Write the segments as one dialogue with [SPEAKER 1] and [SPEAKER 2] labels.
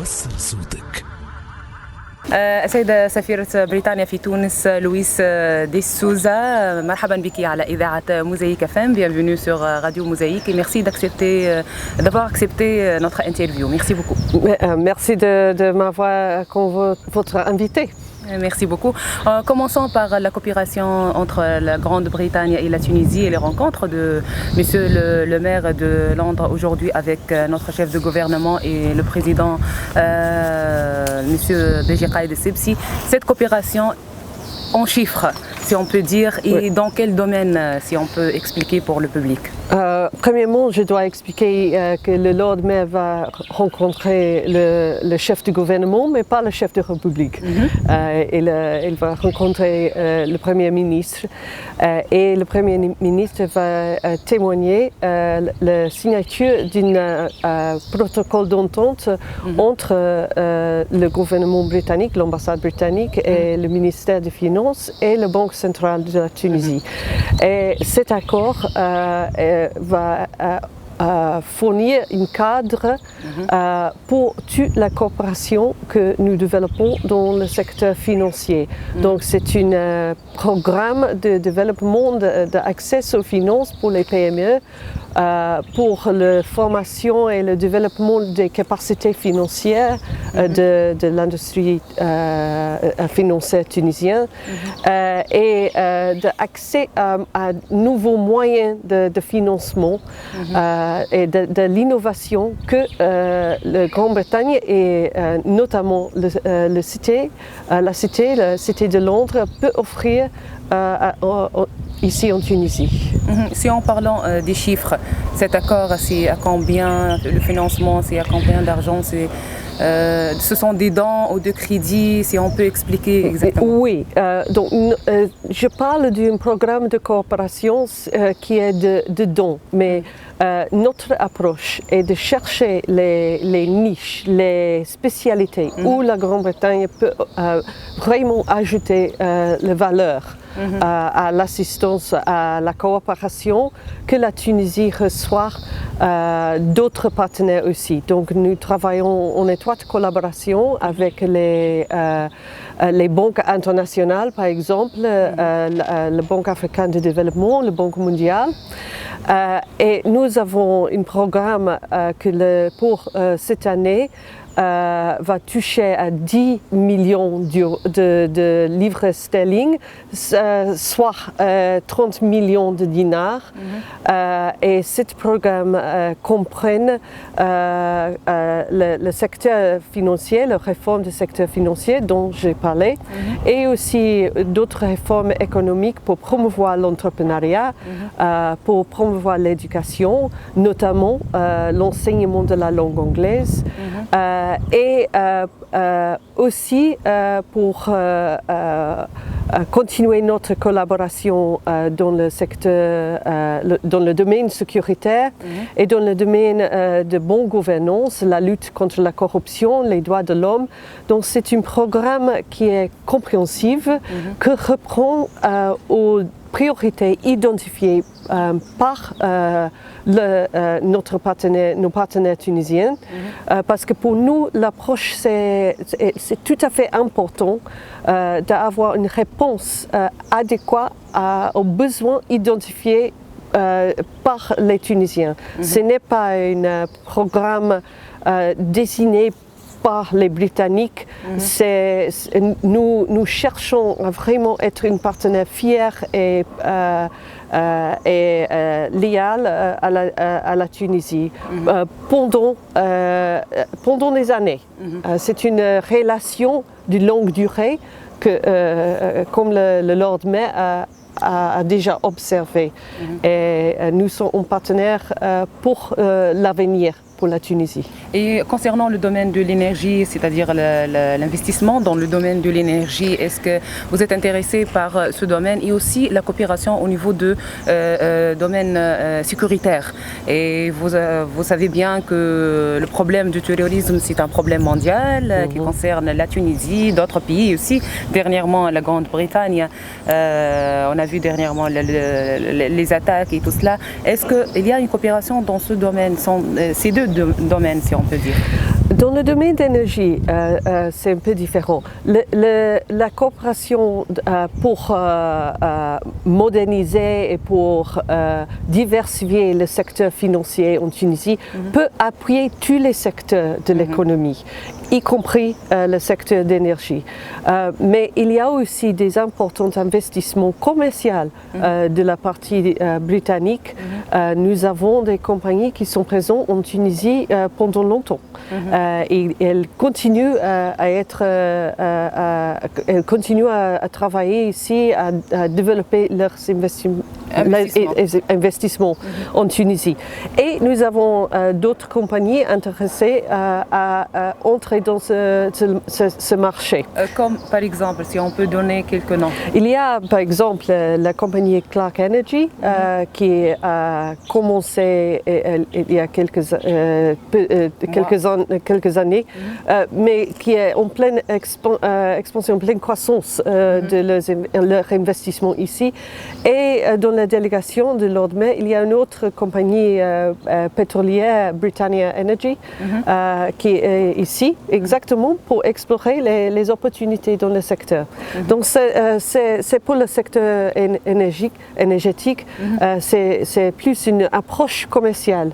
[SPEAKER 1] وصل صوتك.
[SPEAKER 2] السيدة سفيرة بريطانيا في تونس لويس دي سوزا، مرحبا بك على إذاعة Mosaic FM. Bienvenue sur Radio Mosaic et merci d'avoir accepté notre interview. Merci beaucoup.
[SPEAKER 3] Merci de m'avoir comme votre invité.
[SPEAKER 2] Merci beaucoup. Commençons par la coopération entre la Grande-Bretagne et la Tunisie et les rencontres de Monsieur le maire de Londres aujourd'hui avec notre chef de gouvernement et le président Monsieur Béji Caïd Essebsi. Cette coopération en chiffres, si on peut dire, et oui. Dans quel domaine, si on peut expliquer pour le public?
[SPEAKER 3] Premièrement, je dois expliquer que le Lord Mayor va rencontrer le chef du gouvernement, mais pas le chef de la République. Il va rencontrer le Premier ministre et le Premier ministre va témoigner la signature d'un protocole d'entente entre le gouvernement britannique, l'ambassade britannique et le ministère des Finances et la Banque centrale de la Tunisie. Et cet accord va fournir un cadre pour toute la coopération que nous développons dans le secteur financier. Donc c'est un programme de développement d'accès aux finances pour les PME, pour la formation et le développement des capacités financières de l'industrie financière tunisienne et d'accès à nouveaux moyens de financement et de l'innovation que la Grande-Bretagne et notamment la cité de Londres peut offrir ici en Tunisie.
[SPEAKER 2] Si en parlant des chiffres, cet accord, c'est à combien, le financement, c'est à combien d'argent, ce sont des dons ou de crédits, si on peut expliquer exactement?
[SPEAKER 3] Oui, donc je parle d'un programme de coopération qui est de dons, mais notre approche est de chercher les niches, les spécialités où la Grande-Bretagne peut vraiment ajouter la valeur. À l'assistance, à la coopération que la Tunisie reçoit d'autres partenaires aussi. Donc nous travaillons en étroite collaboration avec les banques internationales, par exemple, la Banque africaine de développement, la Banque mondiale. Et nous avons un programme pour cette année va toucher à 10 millions de livres sterling, soit 30 millions de dinars. Et ce programme comprend le secteur financier, la réforme du secteur financier dont j'ai parlé, et aussi d'autres réformes économiques pour promouvoir l'entrepreneuriat, pour promouvoir l'éducation, notamment l'enseignement de la langue anglaise. Et aussi pour continuer notre collaboration dans le secteur, dans le domaine sécuritaire et dans le domaine de bonne gouvernance, la lutte contre la corruption, les droits de l'homme. Donc c'est un programme qui est compréhensif, que reprend aux priorités identifiées par nos partenaires tunisiens, parce que pour nous, l'approche, c'est tout à fait important d'avoir une réponse adéquate aux besoins identifiés par les Tunisiens. Ce n'est pas un programme dessiné par les Britanniques. Nous cherchons à vraiment être un partenaire fier et léal à la Tunisie pendant des années. C'est une relation de longue durée que, comme le Lord Mayor a déjà observé. Et nous sommes un partenaire pour l'avenir pour la Tunisie.
[SPEAKER 2] Et concernant le domaine de l'énergie, c'est-à-dire l'investissement dans le domaine de l'énergie, est-ce que vous êtes intéressé par ce domaine et aussi la coopération au niveau de domaine sécuritaire? Et vous savez bien que le problème du terrorisme, c'est un problème mondial qui concerne la Tunisie, d'autres pays aussi. Dernièrement, la Grande-Bretagne, on a vu dernièrement les attaques et tout cela. Est-ce qu'il y a une coopération dans ce domaine, ces deux domaines, si on peut dire?
[SPEAKER 3] Dans le domaine d'énergie, c'est un peu différent. La coopération pour moderniser et pour diversifier le secteur financier en Tunisie peut appuyer tous les secteurs de l'économie, y compris le secteur d'énergie. Mais il y a aussi des importants investissements commerciaux de la partie britannique. Nous avons des compagnies qui sont présentes en Tunisie pendant longtemps. Et elles continuent à travailler ici, à développer leurs investissements en Tunisie. Et nous avons d'autres compagnies intéressées à entrer dans ce marché.
[SPEAKER 2] Comme par exemple, si on peut donner quelques noms.
[SPEAKER 3] Il y a par exemple la compagnie Clark Energy qui a commencé il y a quelques années, mais qui est en pleine expansion, en pleine croissance de leur investissement ici. Et dans la délégation de Lord Mayor, il y a une autre compagnie pétrolière, Britannia Energy, qui est ici, exactement pour explorer les opportunités dans le secteur. Donc c'est pour le secteur énergétique, c'est plus une approche commerciale.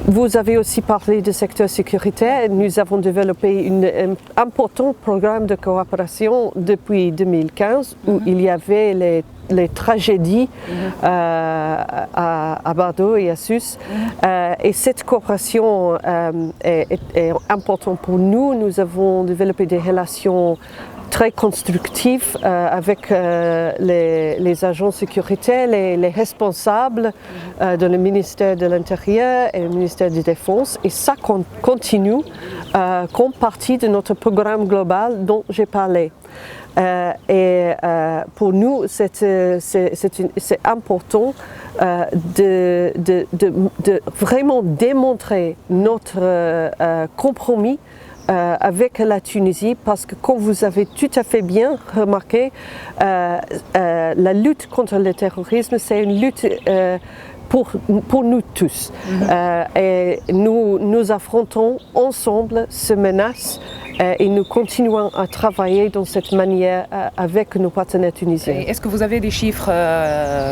[SPEAKER 3] Vous avez aussi parlé du secteur sécuritaire. Nous avons développé un important programme de coopération depuis 2015 où il y avait les tragédies à Bardo et à Sousse. Et cette coopération est importante pour nous. Nous avons développé des relations très constructif avec les agents sécuritaires, les responsables dans le ministère de l'Intérieur et le ministère de la Défense. Et ça continue comme partie de notre programme global dont j'ai parlé. Pour nous, c'est important de vraiment démontrer notre compromis avec la Tunisie, parce que comme vous avez tout à fait bien remarqué, la lutte contre le terrorisme, c'est une lutte pour nous tous. Et nous affrontons ensemble ces menaces et nous continuons à travailler dans cette manière avec nos partenaires tunisiens.
[SPEAKER 2] Est-ce que vous avez des chiffres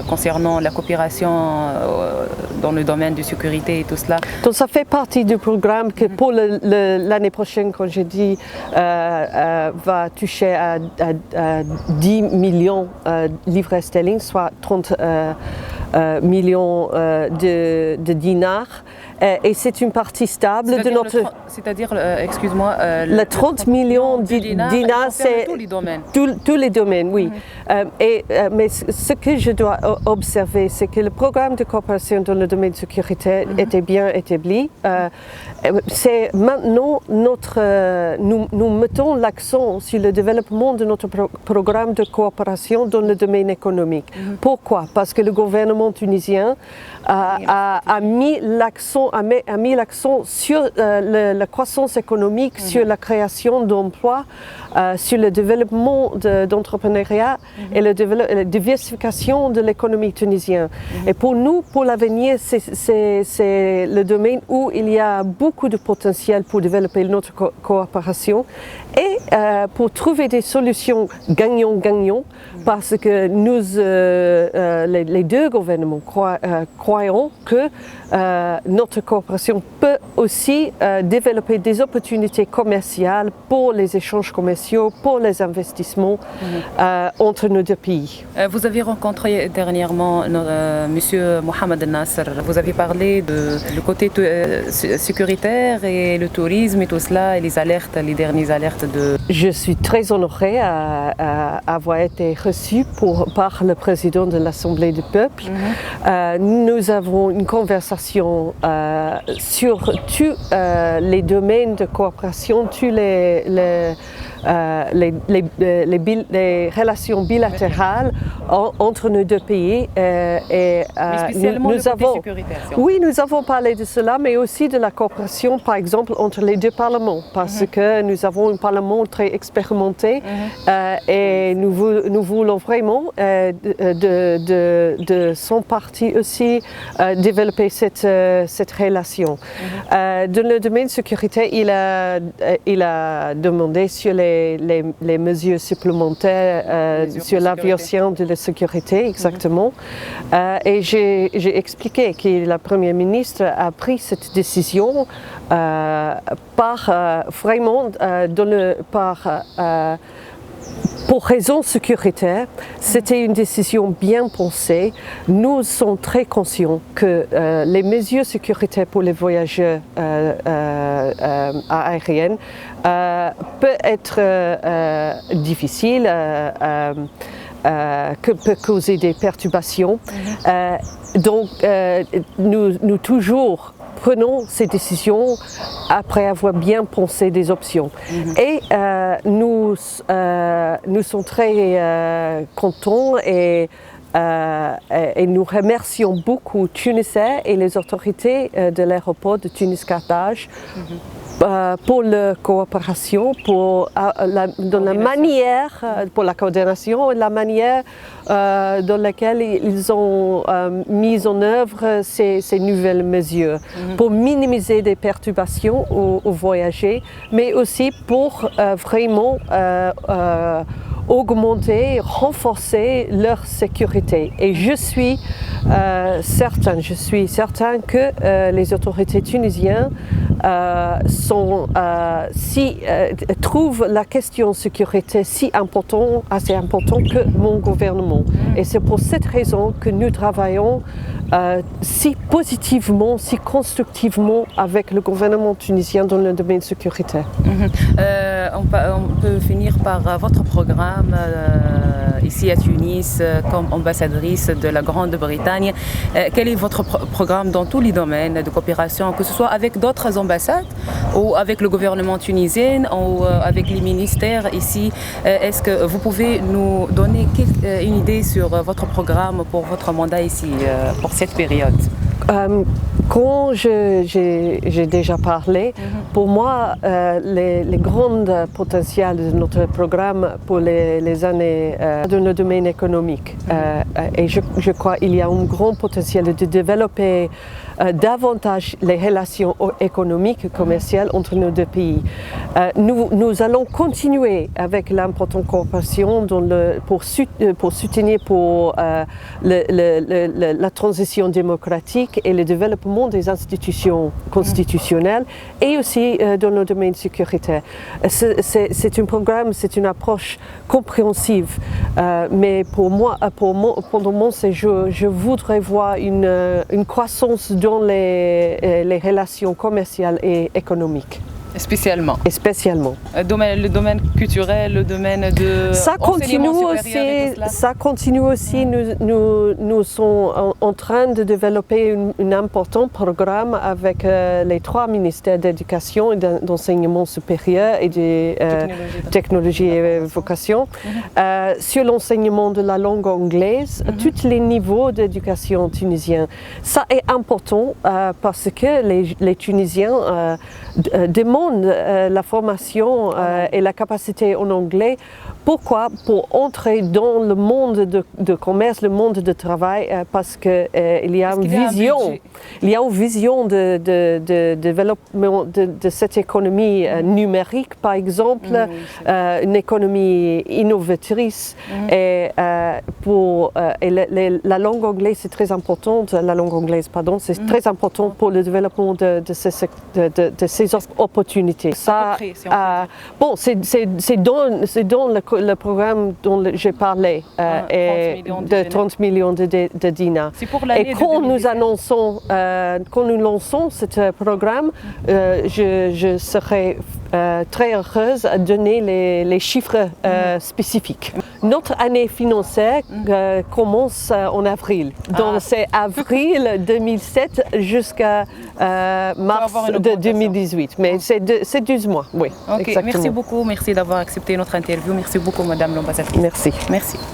[SPEAKER 2] concernant la coopération dans le domaine de sécurité et tout cela?
[SPEAKER 3] Donc ça fait partie du programme que pour l'année prochaine, comme j'ai dit, va toucher à 10 millions de livres sterling, soit 30 millions de dinars. Et c'est une partie stable de notre...
[SPEAKER 2] C'est-à-dire, excuse-moi...
[SPEAKER 3] les 30 millions de dinars, c'est
[SPEAKER 2] tous les domaines.
[SPEAKER 3] Tous les domaines, oui. Mais ce que je dois observer, c'est que le programme de coopération dans le domaine sécuritaire était bien établi. C'est maintenant nous mettons l'accent sur le développement de notre programme de coopération dans le domaine économique. Pourquoi? Parce que le gouvernement tunisien a mis l'accent sur la croissance économique, sur la création d'emplois, sur le développement d'entrepreneuriat et la diversification de l'économie tunisienne. Et pour nous, pour l'avenir, c'est le domaine où il y a beaucoup de potentiel pour développer notre coopération et pour trouver des solutions gagnant-gagnant, parce que nous, les deux gouvernements, croyons que notre coopération peut aussi développer des opportunités commerciales pour les échanges commerciaux, pour les investissements entre nos deux pays.
[SPEAKER 2] Vous avez rencontré dernièrement M. Mohamed Nasser. Vous avez parlé du côté sécuritaire et le tourisme et tout cela, et les dernières alertes de...
[SPEAKER 3] Je suis très honorée à avoir été reçue par le président de l'Assemblée du peuple. Nous avons une conversation sur tous les domaines de coopération, tous les les relations bilatérales entre nos deux pays.
[SPEAKER 2] Mais spécialement le côté sécuritaire.
[SPEAKER 3] Oui, nous avons parlé de cela, mais aussi de la coopération, par exemple, entre les deux parlements, parce que nous avons un parlement très expérimenté et nous voulons vraiment, de son parti aussi, développer cette relation. Dans le domaine sécurité, il a demandé sur les mesures supplémentaires sur l'aviation de la sécurité, exactement. Et j'ai expliqué que la Première ministre a pris cette décision pour raisons sécuritaires. C'était une décision bien pensée. Nous sommes très conscients que les mesures sécuritaires pour les voyageurs aériens peuvent être difficiles, que peut causer des perturbations. Donc, nous toujours prenons ces décisions après avoir bien pensé des options. Et nous sommes très contents et nous remercions beaucoup Tunisiens et les autorités de l'aéroport de Tunis-Carthage pour la coopération, pour la manière, pour la coordination et la manière dans laquelle ils ont mis en œuvre ces nouvelles mesures pour minimiser des perturbations aux voyageurs, mais aussi pour vraiment augmenter, renforcer leur sécurité. Et je suis certain que les autorités tunisiennes trouvent la question sécurité assez importante que mon gouvernement. Et c'est pour cette raison que nous travaillons si positivement, si constructivement avec le gouvernement tunisien dans le domaine sécuritaire.
[SPEAKER 2] On peut finir par votre programme ici à Tunis comme ambassadrice de la Grande-Bretagne. Quel est votre programme dans tous les domaines de coopération, que ce soit avec d'autres ambassades ou avec le gouvernement tunisien ou avec les ministères ici? Est-ce que vous pouvez nous donner une idée sur votre programme pour votre mandat ici, pour cette période?
[SPEAKER 3] Quand j'ai déjà parlé, pour moi, les grands potentiels de notre programme pour les années dans le domaine économique. Et je crois qu'il y a un grand potentiel de développer davantage les relations économiques et commerciales entre nos deux pays. Nous allons continuer avec l'importante coopération pour soutenir la transition démocratique et le développement des institutions constitutionnelles et aussi dans le domaine sécuritaire. C'est un programme, c'est une approche compréhensive, mais pendant mon séjour, je voudrais voir une croissance dans les relations commerciales et économiques.
[SPEAKER 2] Spécialement.
[SPEAKER 3] Et spécialement.
[SPEAKER 2] Le domaine culturel, le domaine de
[SPEAKER 3] ça continue aussi. Nous sommes en train de développer un important programme avec les 3 ministères d'éducation et d'enseignement supérieur et de technologie et vocation sur l'enseignement de la langue anglaise, tous les niveaux d'éducation tunisiens. Ça est important parce que les Tunisiens demandent la formation et la capacité en anglais. Pourquoi? Pour entrer dans le monde de commerce, le monde de travail, parce qu'il y a une vision de développement de cette économie numérique, par exemple, une économie innovatrice. Et la langue anglaise, c'est très importante. C'est très important pour le développement de ces opportunités. C'est dans le programme dont j'ai parlé, de 30 millions de dinars. Et quand nous lançons ce programme, je serai très heureuse à donner les chiffres spécifiques. Notre année financière commence en avril. Donc c'est avril 2007 jusqu'à mars de 2018. Mais c'est 12 mois, oui.
[SPEAKER 2] Ok,
[SPEAKER 3] exactement.
[SPEAKER 2] merci beaucoup. Merci d'avoir accepté notre interview. Merci beaucoup, Madame l'ambassadrice.
[SPEAKER 3] Merci.
[SPEAKER 2] Merci.